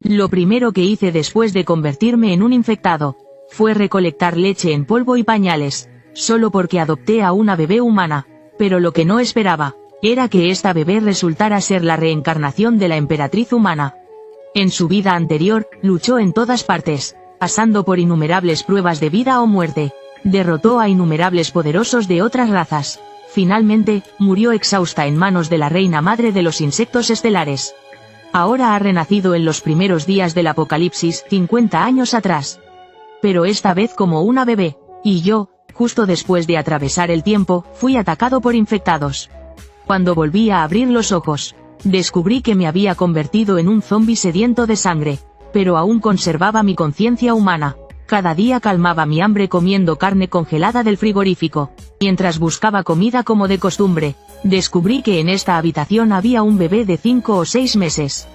Lo primero que hice después de convertirme en un infectado fue recolectar leche en polvo y pañales, solo porque adopté a una bebé humana, pero lo que no esperaba era que esta bebé resultara ser la reencarnación de la emperatriz humana. En su vida anterior, luchó en todas partes, pasando por innumerables pruebas de vida o muerte, derrotó a innumerables poderosos de otras razas. Finalmente, murió exhausta en manos de la reina madre de los insectos estelares. Ahora ha renacido en los primeros días del apocalipsis, 50 años atrás. Pero esta vez como una bebé, y yo, justo después de atravesar el tiempo, fui atacado por infectados. Cuando volví a abrir los ojos, descubrí que me había convertido en un zombi sediento de sangre, pero aún conservaba mi conciencia humana. Cada día calmaba mi hambre comiendo carne congelada del frigorífico. Mientras buscaba comida como de costumbre, descubrí que en esta habitación había un bebé de 5 o 6 meses.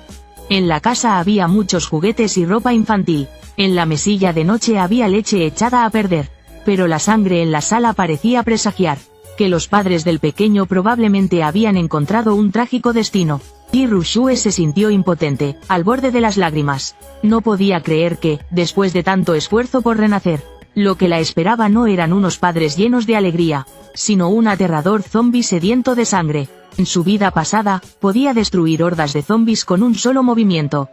En la casa había muchos juguetes y ropa infantil. En la mesilla de noche había leche echada a perder. Pero la sangre en la sala parecía presagiar que los padres del pequeño probablemente habían encontrado un trágico destino. Ji-Ru-Shue se sintió impotente, al borde de las lágrimas. No podía creer que, después de tanto esfuerzo por renacer, lo que la esperaba no eran unos padres llenos de alegría, sino un aterrador zombi sediento de sangre. En su vida pasada, podía destruir hordas de zombis con un solo movimiento.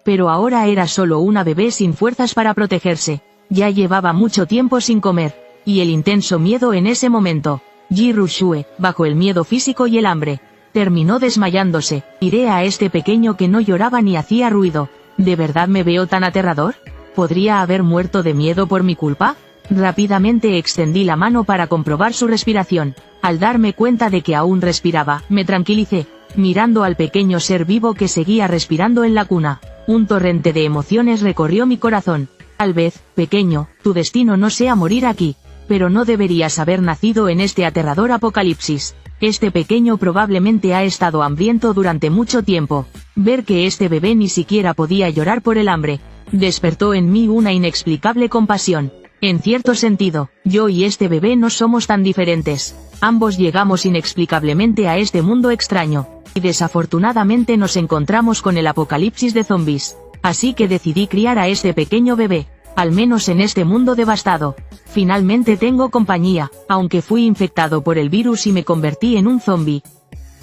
Pero ahora era solo una bebé sin fuerzas para protegerse. Ya llevaba mucho tiempo sin comer, y el intenso miedo en ese momento. Ji-Ru-Shue, bajo el miedo físico y el hambre, terminó desmayándose. Miré a este pequeño que no lloraba ni hacía ruido. ¿De verdad me veo tan aterrador? ¿Podría haber muerto de miedo por mi culpa? Rápidamente extendí la mano para comprobar su respiración. Al darme cuenta de que aún respiraba, me tranquilicé, mirando al pequeño ser vivo que seguía respirando en la cuna. Un torrente de emociones recorrió mi corazón. Tal vez, pequeño, tu destino no sea morir aquí, pero no deberías haber nacido en este aterrador apocalipsis. Este pequeño probablemente ha estado hambriento durante mucho tiempo. Ver que este bebé ni siquiera podía llorar por el hambre, despertó en mí una inexplicable compasión. En cierto sentido, yo y este bebé no somos tan diferentes. Ambos llegamos inexplicablemente a este mundo extraño, y desafortunadamente nos encontramos con el apocalipsis de zombies. Así que decidí criar a este pequeño bebé, al menos en este mundo devastado. Finalmente tengo compañía, aunque fui infectado por el virus y me convertí en un zombi.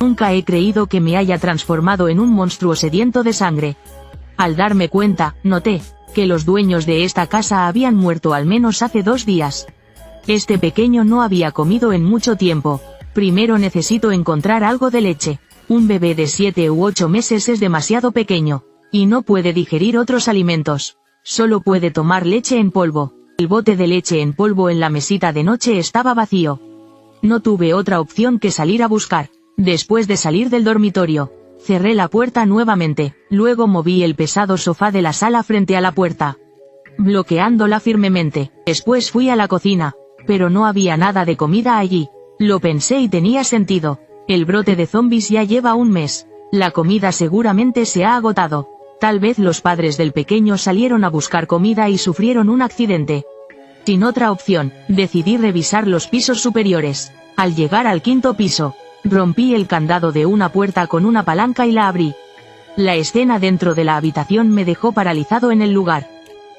Nunca he creído que me haya transformado en un monstruo sediento de sangre. Al darme cuenta, noté que los dueños de esta casa habían muerto al menos hace 2 días. Este pequeño no había comido en mucho tiempo. Primero necesito encontrar algo de leche. Un bebé de 7 u 8 meses es demasiado pequeño, y no puede digerir otros alimentos. Solo puede tomar leche en polvo. El bote de leche en polvo en la mesita de noche estaba vacío. No tuve otra opción que salir a buscar. Después de salir del dormitorio, cerré la puerta nuevamente, luego moví el pesado sofá de la sala frente a la puerta, bloqueándola firmemente. Después fui a la cocina, pero no había nada de comida allí. Lo pensé y tenía sentido. El brote de zombies ya lleva 1 mes. La comida seguramente se ha agotado. Tal vez los padres del pequeño salieron a buscar comida y sufrieron un accidente. Sin otra opción, decidí revisar los pisos superiores. Al llegar al 5.º piso, rompí el candado de una puerta con una palanca y la abrí. La escena dentro de la habitación me dejó paralizado en el lugar.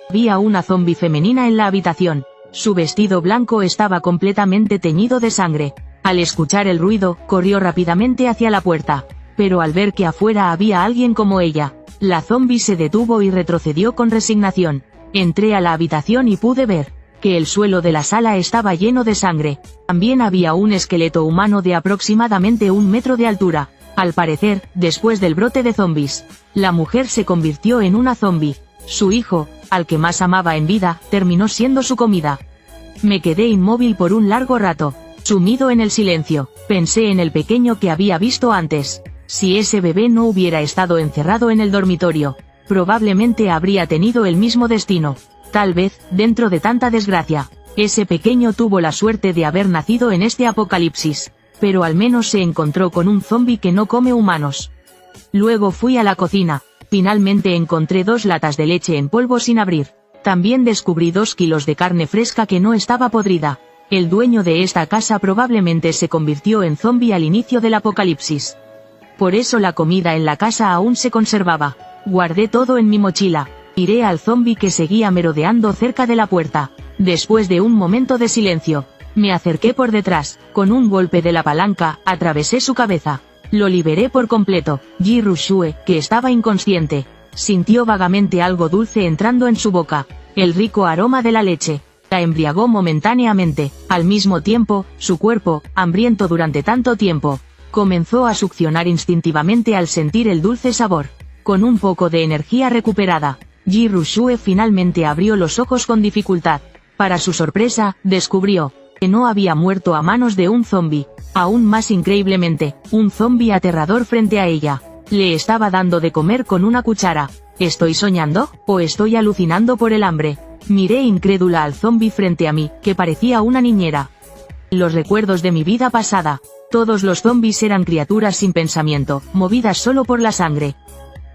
Había una zombi femenina en la habitación. Su vestido blanco estaba completamente teñido de sangre. Al escuchar el ruido, corrió rápidamente hacia la puerta. Pero al ver que afuera había alguien como ella, la zombi se detuvo y retrocedió con resignación. Entré a la habitación y pude ver que el suelo de la sala estaba lleno de sangre. También había un esqueleto humano de aproximadamente 1 metro de altura. Al parecer, después del brote de zombies, la mujer se convirtió en una zombi. Su hijo, al que más amaba en vida, terminó siendo su comida. Me quedé inmóvil por un largo rato, sumido en el silencio. Pensé en el pequeño que había visto antes. Si ese bebé no hubiera estado encerrado en el dormitorio, probablemente habría tenido el mismo destino. Tal vez, dentro de tanta desgracia, ese pequeño tuvo la suerte de haber nacido en este apocalipsis, pero al menos se encontró con un zombi que no come humanos. Luego fui a la cocina. Finalmente encontré 2 latas de leche en polvo sin abrir. También descubrí 2 kilos de carne fresca que no estaba podrida. El dueño de esta casa probablemente se convirtió en zombi al inicio del apocalipsis. Por eso la comida en la casa aún se conservaba. Guardé todo en mi mochila. Miré al zombi que seguía merodeando cerca de la puerta. Después de un momento de silencio, me acerqué por detrás, con un golpe de la palanca, atravesé su cabeza. Lo liberé por completo. Ji-Ru-Shue, que estaba inconsciente, sintió vagamente algo dulce entrando en su boca. El rico aroma de la leche la embriagó momentáneamente. Al mismo tiempo, su cuerpo, hambriento durante tanto tiempo, comenzó a succionar instintivamente al sentir el dulce sabor. Con un poco de energía recuperada, Ji-Ru-Shue finalmente abrió los ojos con dificultad. Para su sorpresa, descubrió que no había muerto a manos de un zombi. Aún más increíblemente, un zombi aterrador frente a ella. Le estaba dando de comer con una cuchara. ¿Estoy soñando? ¿O estoy alucinando por el hambre? Miré incrédula al zombi frente a mí, que parecía una niñera. Los recuerdos de mi vida pasada. Todos los zombis eran criaturas sin pensamiento, movidas solo por la sangre.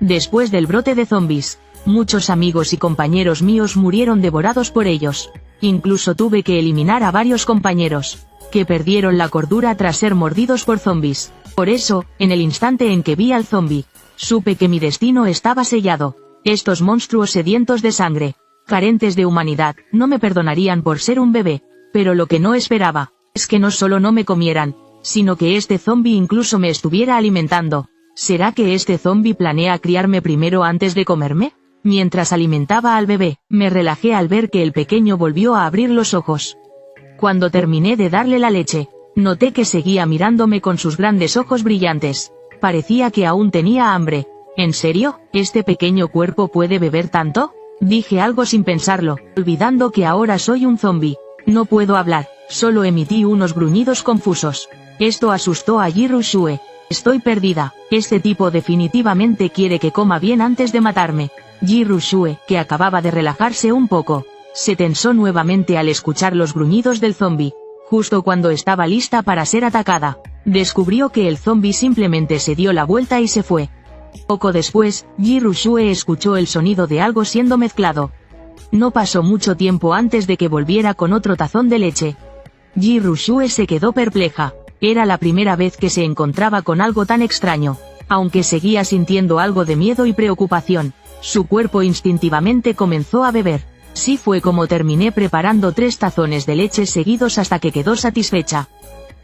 Después del brote de zombis, muchos amigos y compañeros míos murieron devorados por ellos. Incluso tuve que eliminar a varios compañeros, que perdieron la cordura tras ser mordidos por zombis. Por eso, en el instante en que vi al zombi, supe que mi destino estaba sellado. Estos monstruos sedientos de sangre, carentes de humanidad, no me perdonarían por ser un bebé. Pero lo que no esperaba, es que no solo no me comieran, sino que este zombi incluso me estuviera alimentando. ¿Será que este zombi planea criarme primero antes de comerme? Mientras alimentaba al bebé, me relajé al ver que el pequeño volvió a abrir los ojos. Cuando terminé de darle la leche, noté que seguía mirándome con sus grandes ojos brillantes. Parecía que aún tenía hambre. ¿En serio? ¿Este pequeño cuerpo puede beber tanto? Dije algo sin pensarlo, olvidando que ahora soy un zombi. No puedo hablar, solo emití unos gruñidos confusos. Esto asustó a Ji-Ru-Shue. Estoy perdida, este tipo definitivamente quiere que coma bien antes de matarme. Ji-Ru-Shue, que acababa de relajarse un poco, se tensó nuevamente al escuchar los gruñidos del zombi. Justo cuando estaba lista para ser atacada, descubrió que el zombi simplemente se dio la vuelta y se fue. Poco después, Ji-Ru-Shue escuchó el sonido de algo siendo mezclado. No pasó mucho tiempo antes de que volviera con otro tazón de leche. Ji-Ru-Shue se quedó perpleja. Era la primera vez que se encontraba con algo tan extraño. Aunque seguía sintiendo algo de miedo y preocupación, su cuerpo instintivamente comenzó a beber. Así fue como terminé preparando 3 tazones de leche seguidos hasta que quedó satisfecha.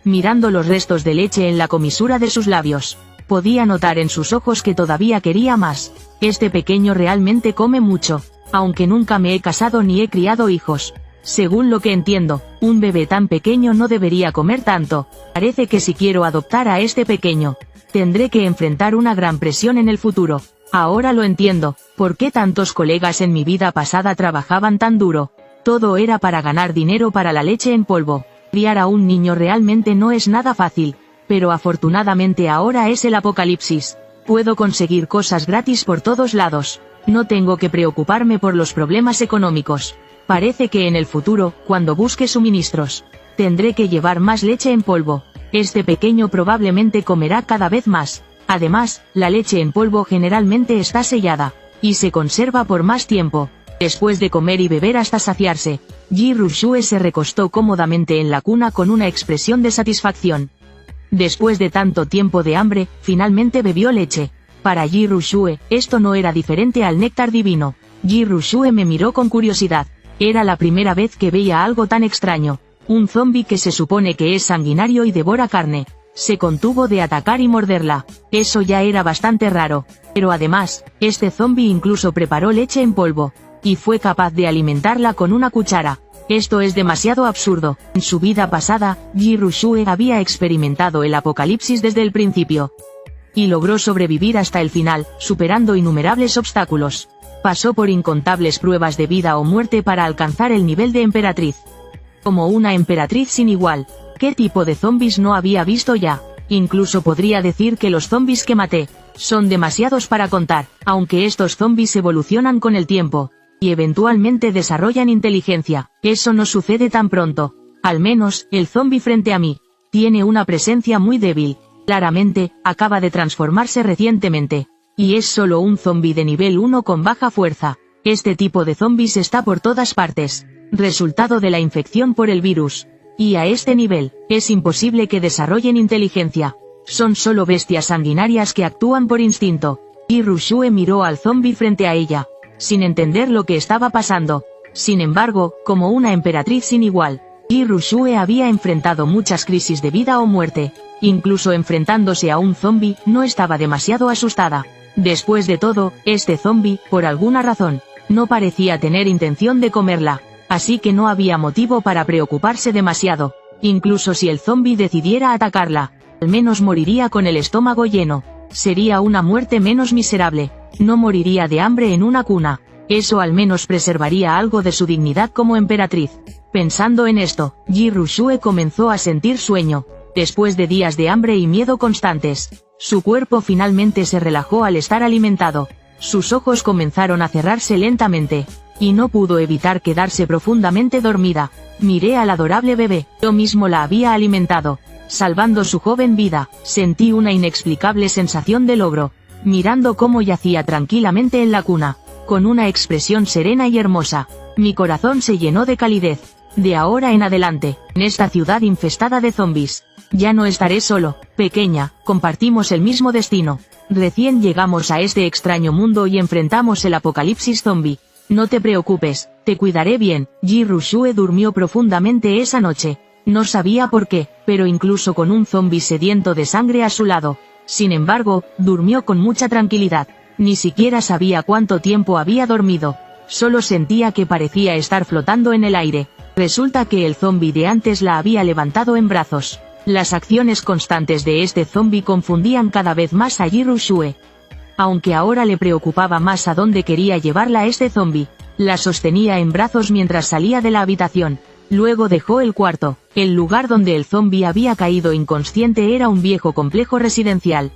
Mirando los restos de leche en la comisura de sus labios, podía notar en sus ojos que todavía quería más. Este pequeño realmente come mucho, aunque nunca me he casado ni he criado hijos. Según lo que entiendo, un bebé tan pequeño no debería comer tanto. Parece que si quiero adoptar a este pequeño, tendré que enfrentar una gran presión en el futuro. Ahora lo entiendo, ¿por qué tantos colegas en mi vida pasada trabajaban tan duro? Todo era para ganar dinero para la leche en polvo. Criar a un niño realmente no es nada fácil, pero afortunadamente ahora es el apocalipsis. Puedo conseguir cosas gratis por todos lados. No tengo que preocuparme por los problemas económicos. Parece que en el futuro, cuando busque suministros, tendré que llevar más leche en polvo. Este pequeño probablemente comerá cada vez más. Además, la leche en polvo generalmente está sellada, y se conserva por más tiempo. Después de comer y beber hasta saciarse, Ji-Ru-Shue se recostó cómodamente en la cuna con una expresión de satisfacción. Después de tanto tiempo de hambre, finalmente bebió leche. Para Ji-Ru-Shue, esto no era diferente al néctar divino. Ji-Ru-Shue me miró con curiosidad. Era la primera vez que veía algo tan extraño. Un zombi que se supone que es sanguinario y devora carne, se contuvo de atacar y morderla. Eso ya era bastante raro. Pero además, este zombi incluso preparó leche en polvo, y fue capaz de alimentarla con una cuchara. Esto es demasiado absurdo. En su vida pasada, Ji-Ru-Shue había experimentado el apocalipsis desde el principio. Y logró sobrevivir hasta el final, superando innumerables obstáculos. Pasó por incontables pruebas de vida o muerte para alcanzar el nivel de emperatriz. Como una emperatriz sin igual. ¿Qué tipo de zombis no había visto ya? Incluso podría decir que los zombis que maté son demasiados para contar, aunque estos zombis evolucionan con el tiempo, y eventualmente desarrollan inteligencia. Eso no sucede tan pronto. Al menos, el zombi frente a mí tiene una presencia muy débil. Claramente, acaba de transformarse recientemente. Y es solo un zombi de nivel 1 con baja fuerza. Este tipo de zombis está por todas partes, resultado de la infección por el virus. Y a este nivel, es imposible que desarrollen inteligencia. Son solo bestias sanguinarias que actúan por instinto. Yi Rushue miró al zombi frente a ella, sin entender lo que estaba pasando. Sin embargo, como una emperatriz sin igual, Yi Rushue había enfrentado muchas crisis de vida o muerte. Incluso enfrentándose a un zombi, no estaba demasiado asustada. Después de todo, este zombi, por alguna razón, no parecía tener intención de comerla, así que no había motivo para preocuparse demasiado. Incluso si el zombi decidiera atacarla, al menos moriría con el estómago lleno. Sería una muerte menos miserable. No moriría de hambre en una cuna. Eso al menos preservaría algo de su dignidad como emperatriz. Pensando en esto, Yi Rushue comenzó a sentir sueño. Después de días de hambre y miedo constantes, su cuerpo finalmente se relajó al estar alimentado. Sus ojos comenzaron a cerrarse lentamente, y no pudo evitar quedarse profundamente dormida. Miré al adorable bebé, yo mismo la había alimentado, salvando su joven vida. Sentí una inexplicable sensación de logro, mirando cómo yacía tranquilamente en la cuna, con una expresión serena y hermosa. Mi corazón se llenó de calidez. De ahora en adelante, en esta ciudad infestada de zombis, ya no estaré solo, pequeña, compartimos el mismo destino. Recién llegamos a este extraño mundo y enfrentamos el apocalipsis zombie. No te preocupes, te cuidaré bien. Yi Rushue durmió profundamente esa noche. No sabía por qué, pero incluso con un zombi sediento de sangre a su lado, sin embargo, durmió con mucha tranquilidad. Ni siquiera sabía cuánto tiempo había dormido. Solo sentía que parecía estar flotando en el aire. Resulta que el zombi de antes la había levantado en brazos. Las acciones constantes de este zombi confundían cada vez más a Yi Rushue. Aunque ahora le preocupaba más a dónde quería llevarla este zombi, la sostenía en brazos mientras salía de la habitación. Luego dejó el cuarto. El lugar donde el zombi había caído inconsciente era un viejo complejo residencial.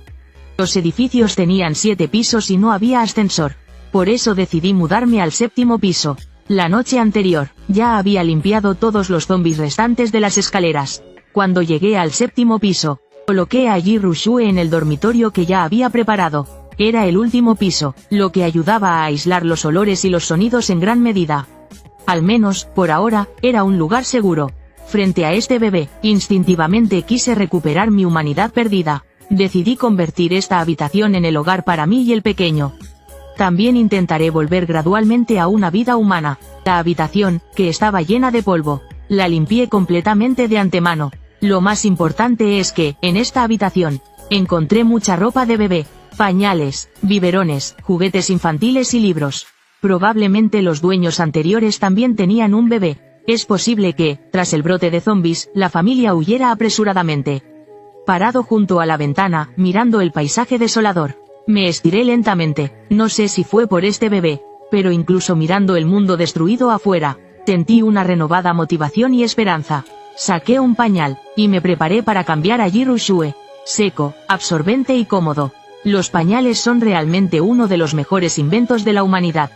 Los edificios tenían 7 pisos y no había ascensor. Por eso decidí mudarme al 7º piso. La noche anterior, ya había limpiado todos los zombis restantes de las escaleras. Cuando llegué al 7º piso, coloqué a Yi Rushue en el dormitorio que ya había preparado. Era el último piso, lo que ayudaba a aislar los olores y los sonidos en gran medida. Al menos, por ahora, era un lugar seguro. Frente a este bebé, instintivamente quise recuperar mi humanidad perdida. Decidí convertir esta habitación en el hogar para mí y el pequeño. También intentaré volver gradualmente a una vida humana. La habitación, que estaba llena de polvo, la limpié completamente de antemano. Lo más importante es que, en esta habitación, encontré mucha ropa de bebé, pañales, biberones, juguetes infantiles y libros. Probablemente los dueños anteriores también tenían un bebé. Es posible que, tras el brote de zombis, la familia huyera apresuradamente. Parado junto a la ventana, mirando el paisaje desolador, me estiré lentamente. No sé si fue por este bebé, pero incluso mirando el mundo destruido afuera, sentí una renovada motivación y esperanza. Saqué un pañal, y me preparé para cambiar a Yi Rushue. Seco, absorbente y cómodo. Los pañales son realmente uno de los mejores inventos de la humanidad.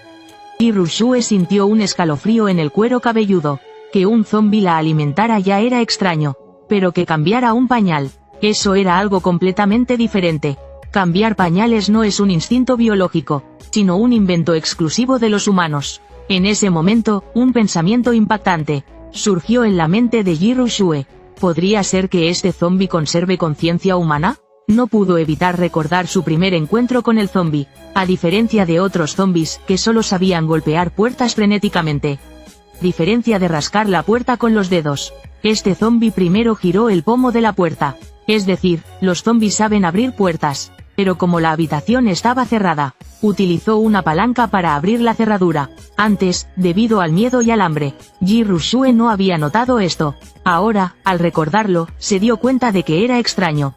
Yi Rushue sintió un escalofrío en el cuero cabelludo. Que un zombi la alimentara ya era extraño, pero que cambiara un pañal, eso era algo completamente diferente. Cambiar pañales no es un instinto biológico, sino un invento exclusivo de los humanos. En ese momento, un pensamiento impactante surgió en la mente de Yi Rushue. ¿Podría ser que este zombi conserve conciencia humana? No pudo evitar recordar su primer encuentro con el zombi, a diferencia de otros zombis que solo sabían golpear puertas frenéticamente. Diferencia de rascar la puerta con los dedos. Este zombi primero giró el pomo de la puerta. Es decir, los zombis saben abrir puertas. Pero como la habitación estaba cerrada, utilizó una palanca para abrir la cerradura. Antes, debido al miedo y al hambre, Yi Rushue no había notado esto. Ahora, al recordarlo, se dio cuenta de que era extraño.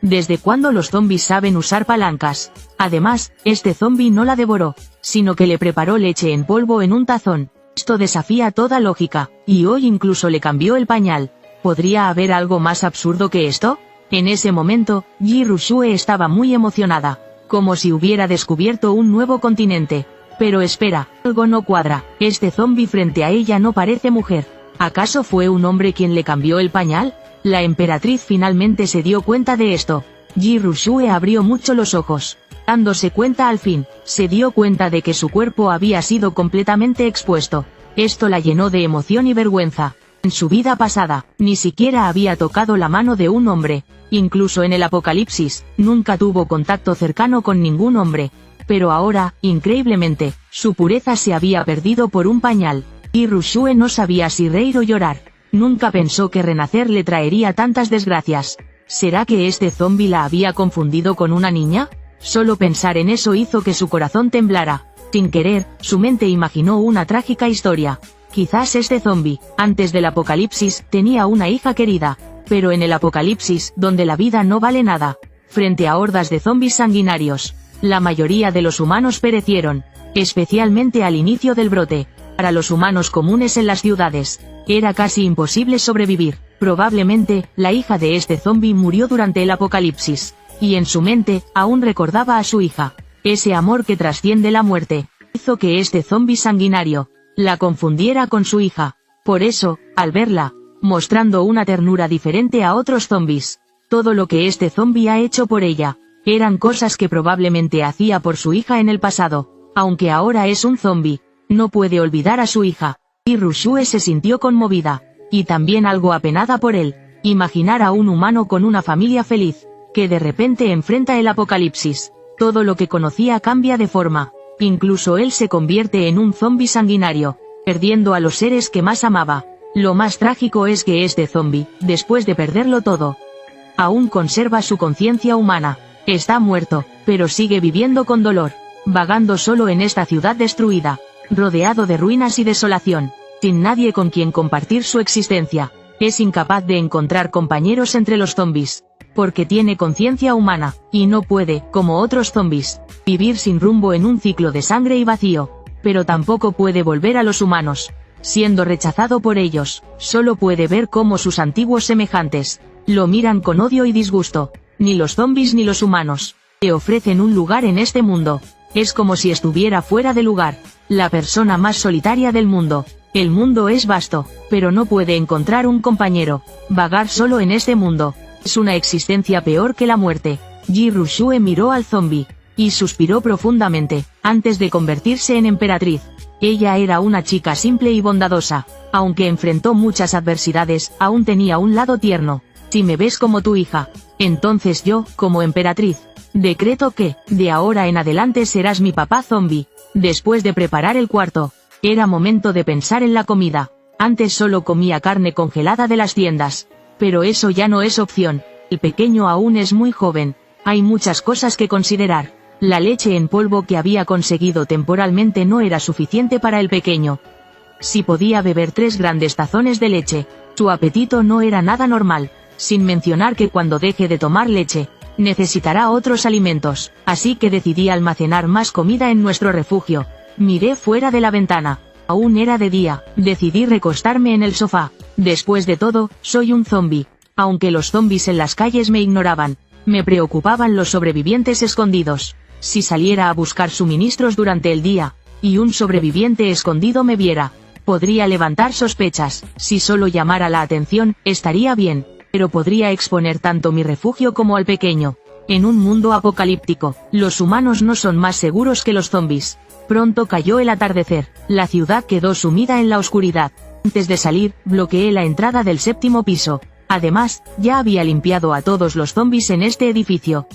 ¿Desde cuándo los zombis saben usar palancas? Además, este zombi no la devoró, sino que le preparó leche en polvo en un tazón. Esto desafía toda lógica, y hoy incluso le cambió el pañal. ¿Podría haber algo más absurdo que esto? En ese momento, Yi Rushue estaba muy emocionada, como si hubiera descubierto un nuevo continente. Pero espera, algo no cuadra. Este zombi frente a ella no parece mujer. ¿Acaso fue un hombre quien le cambió el pañal? La emperatriz finalmente se dio cuenta de esto. Yi Rushue abrió mucho los ojos. Dándose cuenta al fin, se dio cuenta de que su cuerpo había sido completamente expuesto. Esto la llenó de emoción y vergüenza. En su vida pasada, ni siquiera había tocado la mano de un hombre. Incluso en el apocalipsis, nunca tuvo contacto cercano con ningún hombre. Pero ahora, increíblemente, su pureza se había perdido por un pañal. Y Rushue no sabía si reír o llorar. Nunca pensó que renacer le traería tantas desgracias. ¿Será que este zombi la había confundido con una niña? Solo pensar en eso hizo que su corazón temblara. Sin querer, su mente imaginó una trágica historia. Quizás este zombi, antes del apocalipsis, tenía una hija querida. Pero en el apocalipsis, donde la vida no vale nada, frente a hordas de zombis sanguinarios, la mayoría de los humanos perecieron, especialmente al inicio del brote. Para los humanos comunes en las ciudades, era casi imposible sobrevivir. Probablemente, la hija de este zombi murió durante el apocalipsis, y en su mente, aún recordaba a su hija. Ese amor que trasciende la muerte, hizo que este zombi sanguinario la confundiera con su hija. Por eso, al verla, mostrando una ternura diferente a otros zombis, todo lo que este zombi ha hecho por ella, eran cosas que probablemente hacía por su hija en el pasado. Aunque ahora es un zombi, no puede olvidar a su hija. Y Rushue se sintió conmovida, y también algo apenada por él. Imaginar a un humano con una familia feliz, que de repente enfrenta el apocalipsis. Todo lo que conocía cambia de forma. Incluso él se convierte en un zombi sanguinario, perdiendo a los seres que más amaba. Lo más trágico es que este zombi, después de perderlo todo, aún conserva su conciencia humana. Está muerto, pero sigue viviendo con dolor, vagando solo en esta ciudad destruida, rodeado de ruinas y desolación, sin nadie con quien compartir su existencia. Es incapaz de encontrar compañeros entre los zombis, porque tiene conciencia humana, y no puede, como otros zombis, vivir sin rumbo en un ciclo de sangre y vacío. Pero tampoco puede volver a los humanos. Siendo rechazado por ellos, solo puede ver cómo sus antiguos semejantes lo miran con odio y disgusto. Ni los zombis ni los humanos le ofrecen un lugar en este mundo. Es como si estuviera fuera de lugar, la persona más solitaria del mundo. El mundo es vasto, pero no puede encontrar un compañero. Vagar solo en este mundo es una existencia peor que la muerte. Ji Rushue miró al zombi y suspiró profundamente, antes de convertirse en emperatriz. Ella era una chica simple y bondadosa. Aunque enfrentó muchas adversidades, aún tenía un lado tierno. Si me ves como tu hija, entonces yo, como emperatriz, decreto que, de ahora en adelante serás mi papá zombi. Después de preparar el cuarto, era momento de pensar en la comida. Antes solo comía carne congelada de las tiendas. Pero eso ya no es opción. El pequeño aún es muy joven. Hay muchas cosas que considerar. La leche en polvo que había conseguido temporalmente no era suficiente para el pequeño. Si podía beber 3 grandes tazones de leche, su apetito no era nada normal. Sin mencionar que cuando deje de tomar leche, necesitará otros alimentos. Así que decidí almacenar más comida en nuestro refugio. Miré fuera de la ventana. Aún era de día. Decidí recostarme en el sofá. Después de todo, soy un zombi. Aunque los zombis en las calles me ignoraban, me preocupaban los sobrevivientes escondidos. Si saliera a buscar suministros durante el día, y un sobreviviente escondido me viera, podría levantar sospechas. Si solo llamara la atención, estaría bien, pero podría exponer tanto mi refugio como al pequeño. En un mundo apocalíptico, los humanos no son más seguros que los zombis. Pronto cayó el atardecer. La ciudad quedó sumida en la oscuridad. Antes de salir, bloqueé la entrada del 7º piso. Además, ya había limpiado a todos los zombis en este edificio.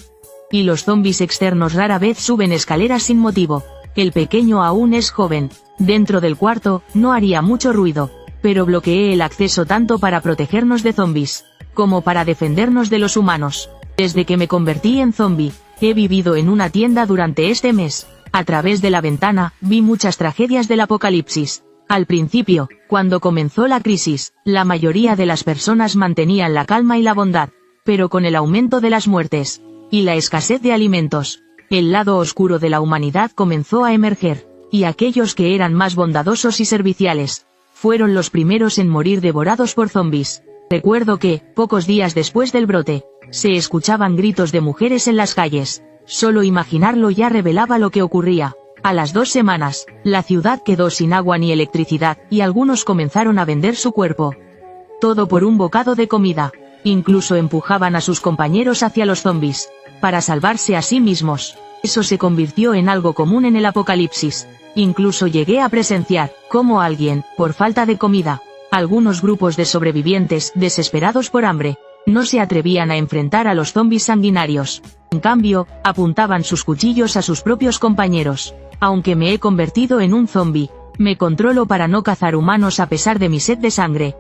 Y los zombis externos rara vez suben escaleras sin motivo. El pequeño aún es joven. Dentro del cuarto, no haría mucho ruido, pero bloqueé el acceso tanto para protegernos de zombis, como para defendernos de los humanos. Desde que me convertí en zombi, he vivido en una tienda durante este mes. A través de la ventana, vi muchas tragedias del apocalipsis. Al principio, cuando comenzó la crisis, la mayoría de las personas mantenían la calma y la bondad. Pero con el aumento de las muertes y la escasez de alimentos, el lado oscuro de la humanidad comenzó a emerger, y aquellos que eran más bondadosos y serviciales fueron los primeros en morir devorados por zombis. Recuerdo que, pocos días después del brote, se escuchaban gritos de mujeres en las calles. Solo imaginarlo ya revelaba lo que ocurría. A las 2 semanas, la ciudad quedó sin agua ni electricidad, y algunos comenzaron a vender su cuerpo. Todo por un bocado de comida. Incluso empujaban a sus compañeros hacia los zombis, para salvarse a sí mismos. Eso se convirtió en algo común en el apocalipsis. Incluso llegué a presenciar cómo alguien, por falta de comida, Algunos grupos de sobrevivientes, desesperados por hambre, no se atrevían a enfrentar a los zombis sanguinarios. En cambio, apuntaban sus cuchillos a sus propios compañeros. Aunque me he convertido en un zombi, me controlo para no cazar humanos a pesar de mi sed de sangre.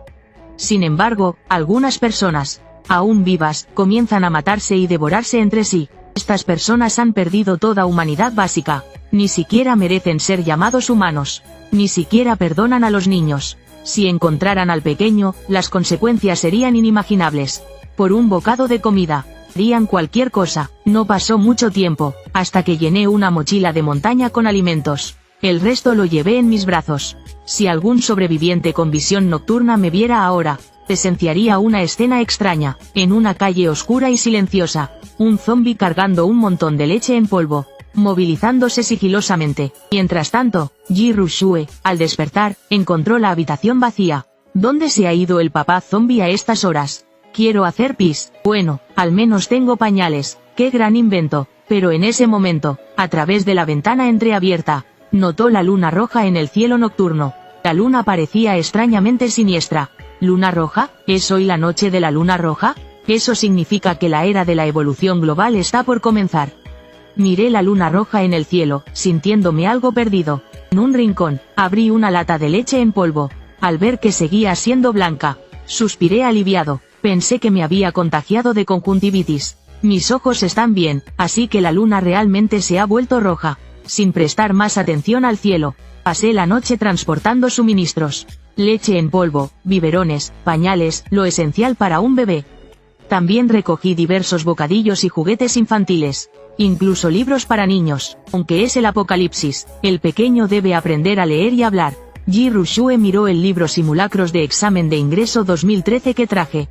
Sin embargo, algunas personas, aún vivas, comienzan a matarse y devorarse entre sí. Estas personas han perdido toda humanidad básica. Ni siquiera merecen ser llamados humanos. Ni siquiera perdonan a los niños. Si encontraran al pequeño, las consecuencias serían inimaginables. Por un bocado de comida, harían cualquier cosa. No pasó mucho tiempo, hasta que llené una mochila de montaña con alimentos. El resto lo llevé en mis brazos. Si algún sobreviviente con visión nocturna me viera ahora, presenciaría una escena extraña, en una calle oscura y silenciosa, un zombi cargando un montón de leche en polvo, movilizándose sigilosamente. Mientras tanto, Ji-Ru-Shue, al despertar, encontró la habitación vacía. ¿Dónde se ha ido el papá zombi a estas horas? Quiero hacer pis. Bueno, al menos tengo pañales. ¡Qué gran invento! Pero en ese momento, a través de la ventana entreabierta, notó la luna roja en el cielo nocturno. La luna parecía extrañamente siniestra. ¿Luna roja? ¿Es hoy la noche de la luna roja? Eso significa que la era de la evolución global está por comenzar. Miré la luna roja en el cielo, sintiéndome algo perdido. En un rincón, abrí una lata de leche en polvo. Al ver que seguía siendo blanca, suspiré aliviado. Pensé que me había contagiado de conjuntivitis. Mis ojos están bien, así que la luna realmente se ha vuelto roja. Sin prestar más atención al cielo, pasé la noche transportando suministros. Leche en polvo, biberones, pañales, lo esencial para un bebé. También recogí diversos bocadillos y juguetes infantiles. Incluso libros para niños. Aunque es el apocalipsis, el pequeño debe aprender a leer y hablar. Ji-Ru-Shue miró el libro Simulacros de Examen de Ingreso 2013 que traje.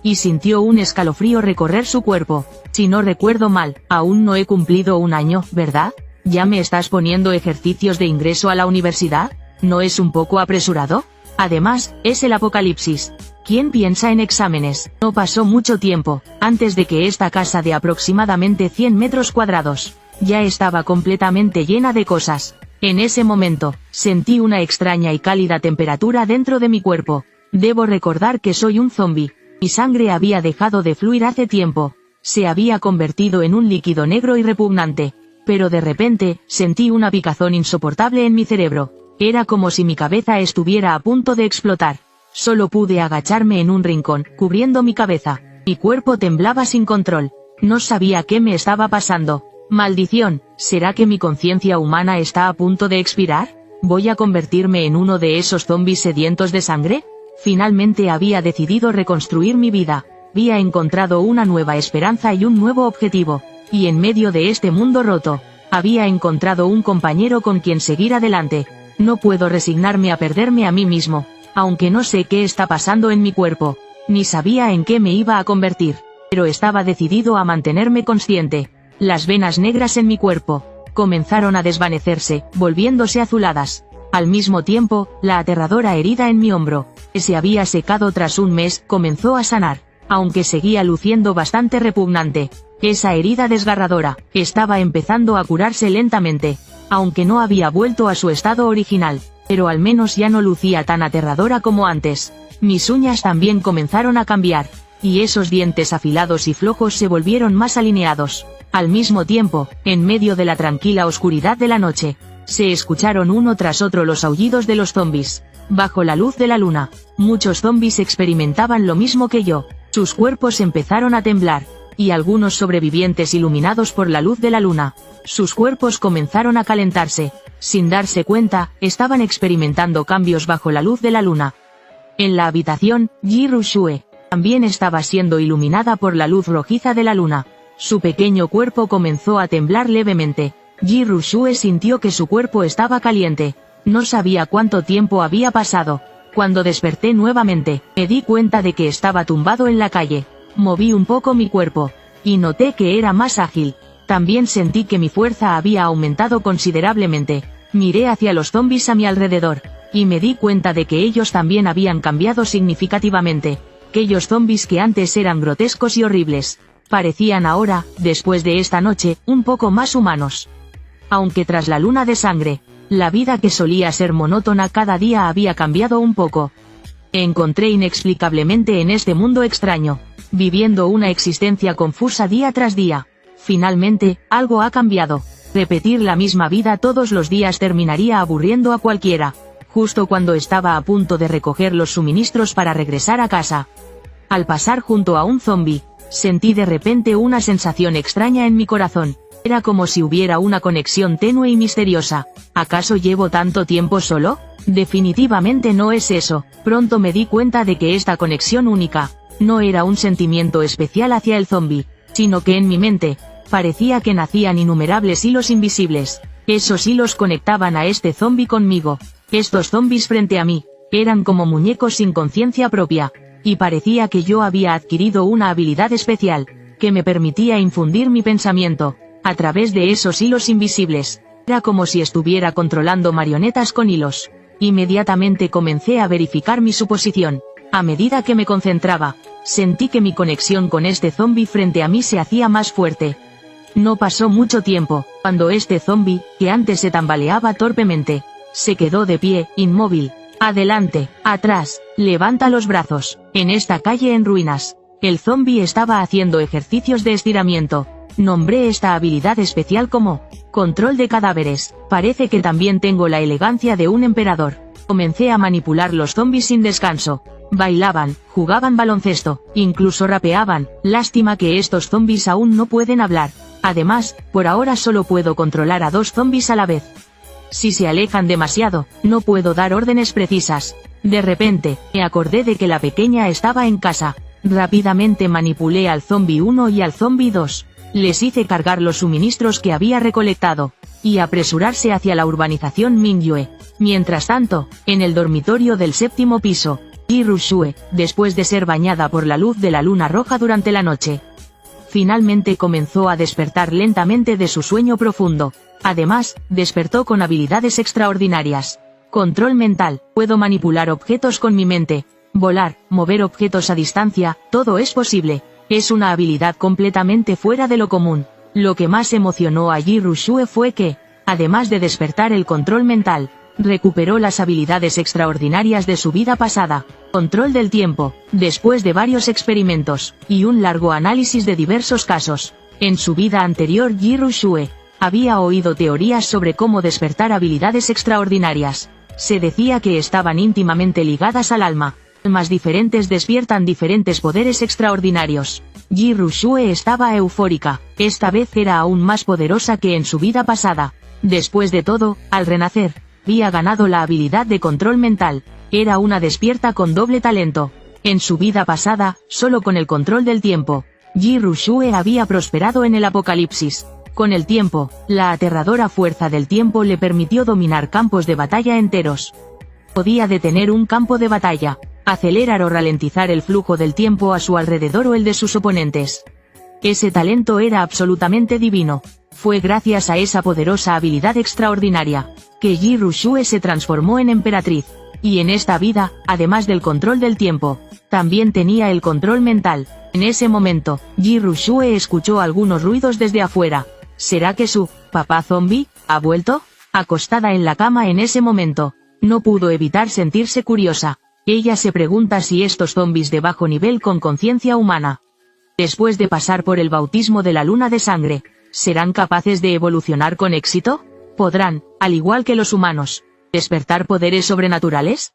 Y sintió un escalofrío recorrer su cuerpo. Si no recuerdo mal, aún no he cumplido un año, ¿verdad? ¿Ya me estás poniendo ejercicios de ingreso a la universidad? ¿No es un poco apresurado? Además, es el apocalipsis. ¿Quién piensa en exámenes? No pasó mucho tiempo, antes de que esta casa de aproximadamente 100 metros cuadrados, ya estaba completamente llena de cosas. En ese momento, sentí una extraña y cálida temperatura dentro de mi cuerpo. Debo recordar que soy un zombi. Mi sangre había dejado de fluir hace tiempo. Se había convertido en un líquido negro y repugnante. Pero de repente, sentí una picazón insoportable en mi cerebro. Era como si mi cabeza estuviera a punto de explotar. Solo pude agacharme en un rincón, cubriendo mi cabeza. Mi cuerpo temblaba sin control. No sabía qué me estaba pasando. Maldición, ¿será que mi conciencia humana está a punto de expirar? ¿Voy a convertirme en uno de esos zombis sedientos de sangre? Finalmente había decidido reconstruir mi vida. Había encontrado una nueva esperanza y un nuevo objetivo. Y en medio de este mundo roto, había encontrado un compañero con quien seguir adelante. No puedo resignarme a perderme a mí mismo, aunque no sé qué está pasando en mi cuerpo, ni sabía en qué me iba a convertir, pero estaba decidido a mantenerme consciente. Las venas negras en mi cuerpo comenzaron a desvanecerse, volviéndose azuladas. Al mismo tiempo, la aterradora herida en mi hombro, que se había secado tras un mes, comenzó a sanar, aunque seguía luciendo bastante repugnante. Esa herida desgarradora estaba empezando a curarse lentamente, aunque no había vuelto a su estado original, pero al menos ya no lucía tan aterradora como antes. Mis uñas también comenzaron a cambiar, y esos dientes afilados y flojos se volvieron más alineados. Al mismo tiempo, en medio de la tranquila oscuridad de la noche, se escucharon uno tras otro los aullidos de los zombis. Bajo la luz de la luna, muchos zombis experimentaban lo mismo que yo. Sus cuerpos empezaron a temblar, y algunos sobrevivientes iluminados por la luz de la luna, sus cuerpos comenzaron a calentarse. Sin darse cuenta, estaban experimentando cambios bajo la luz de la luna. En la habitación, Ji-Ru-Shue también estaba siendo iluminada por la luz rojiza de la luna. Su pequeño cuerpo comenzó a temblar levemente. Ji-Ru-Shue sintió que su cuerpo estaba caliente. No sabía cuánto tiempo había pasado. Cuando desperté nuevamente, me di cuenta de que estaba tumbado en la calle. Moví un poco mi cuerpo, y noté que era más ágil. También sentí que mi fuerza había aumentado considerablemente. Miré hacia los zombis a mi alrededor, y me di cuenta de que ellos también habían cambiado significativamente. Aquellos zombis que antes eran grotescos y horribles, parecían ahora, después de esta noche, un poco más humanos. Aunque tras la luna de sangre, la vida que solía ser monótona cada día había cambiado un poco. encontré inexplicablemente en este mundo extraño, viviendo una existencia confusa día tras día. Finalmente, algo ha cambiado. Repetir la misma vida todos los días terminaría aburriendo a cualquiera. Justo cuando estaba a punto de recoger los suministros para regresar a casa. Al pasar junto a un zombi, sentí de repente una sensación extraña en mi corazón. Era como si hubiera una conexión tenue y misteriosa. ¿Acaso llevo tanto tiempo solo? Definitivamente no es eso. Pronto me di cuenta de que esta conexión única no era un sentimiento especial hacia el zombi, sino que en mi mente parecía que nacían innumerables hilos invisibles. Esos hilos conectaban a este zombi conmigo. Estos zombis frente a mí eran como muñecos sin conciencia propia, y parecía que yo había adquirido una habilidad especial que me permitía infundir mi pensamiento a través de esos hilos invisibles. Era como si estuviera controlando marionetas con hilos. Inmediatamente comencé a verificar mi suposición. A medida que me concentraba, sentí que mi conexión con este zombi frente a mí se hacía más fuerte. No pasó mucho tiempo, cuando este zombi, que antes se tambaleaba torpemente, se quedó de pie, inmóvil. Adelante, atrás, levanta los brazos. En esta calle en ruinas, el zombi estaba haciendo ejercicios de estiramiento. Nombré esta habilidad especial como control de cadáveres. Parece que también tengo la elegancia de un emperador. Comencé a manipular los zombis sin descanso. Bailaban, jugaban baloncesto, incluso rapeaban. Lástima que estos zombis aún no pueden hablar. Además, por ahora solo puedo controlar a 2 zombis a la vez. Si se alejan demasiado, no puedo dar órdenes precisas. De repente, me acordé de que la pequeña estaba en casa. Rápidamente manipulé al zombi 1 y al zombi 2. Les hice cargar los suministros que había recolectado, y apresurarse hacia la urbanización Mingyue. Mientras tanto, en el dormitorio del 7º piso, Ji-Rushue, después de ser bañada por la luz de la luna roja durante la noche, finalmente comenzó a despertar lentamente de su sueño profundo. Además, despertó con habilidades extraordinarias. Control mental, puedo manipular objetos con mi mente, volar, mover objetos a distancia, todo es posible. Es una habilidad completamente fuera de lo común. Lo que más emocionó a Ji-Rushue fue que, además de despertar el control mental, recuperó las habilidades extraordinarias de su vida pasada. Control del tiempo, después de varios experimentos, y un largo análisis de diversos casos. En su vida anterior Ji-Rushue había oído teorías sobre cómo despertar habilidades extraordinarias. Se decía que estaban íntimamente ligadas al alma. Almas diferentes despiertan diferentes poderes extraordinarios. Ji-Rushue estaba eufórica. Esta vez era aún más poderosa que en su vida pasada. Después de todo, al renacer, había ganado la habilidad de control mental. Era una despierta con doble talento. En su vida pasada, solo con el control del tiempo, Ji-Rushue había prosperado en el apocalipsis. Con el tiempo, la aterradora fuerza del tiempo le permitió dominar campos de batalla enteros. Podía detener un campo de batalla, acelerar o ralentizar el flujo del tiempo a su alrededor o el de sus oponentes. Ese talento era absolutamente divino. Fue gracias a esa poderosa habilidad extraordinaria que Ji-Rushue se transformó en emperatriz. Y en esta vida, además del control del tiempo, también tenía el control mental. En ese momento, Ji-Rushue escuchó algunos ruidos desde afuera. ¿Será que su papá zombie ha vuelto? Acostada en la cama en ese momento, no pudo evitar sentirse curiosa. Ella se pregunta si estos zombis de bajo nivel con conciencia humana, después de pasar por el bautismo de la luna de sangre, ¿serán capaces de evolucionar con éxito? ¿Podrán, al igual que los humanos, despertar poderes sobrenaturales?